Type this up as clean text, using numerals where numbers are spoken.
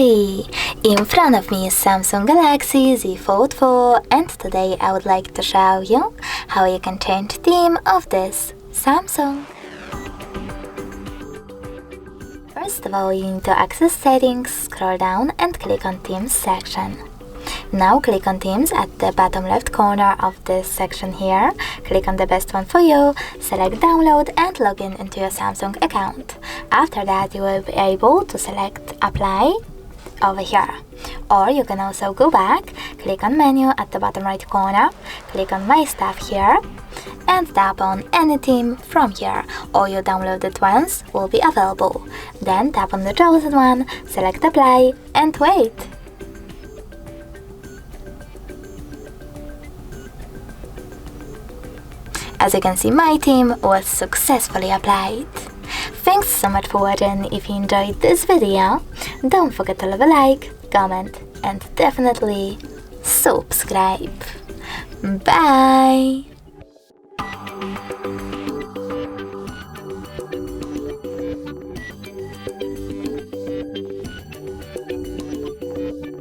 Hey! In front of me is Samsung Galaxy Z Fold 4 and today I would like to show you how you can change theme of this Samsung. First of all, you need to access settings, scroll down and click on themes section. Now click on themes at the bottom left corner of this section here. Click on the best one for you, select download and log in into your Samsung account. After that you will be able to select apply over here. Or you can also go back, click on menu at the bottom right corner, click on my stuff here and tap on any theme from here. All your downloaded ones will be available. Then tap on the chosen one, select apply and wait. As you can see, my theme was successfully applied. Thanks so much for watching. If you enjoyed this video, don't forget to leave a like, comment and definitely subscribe. Bye!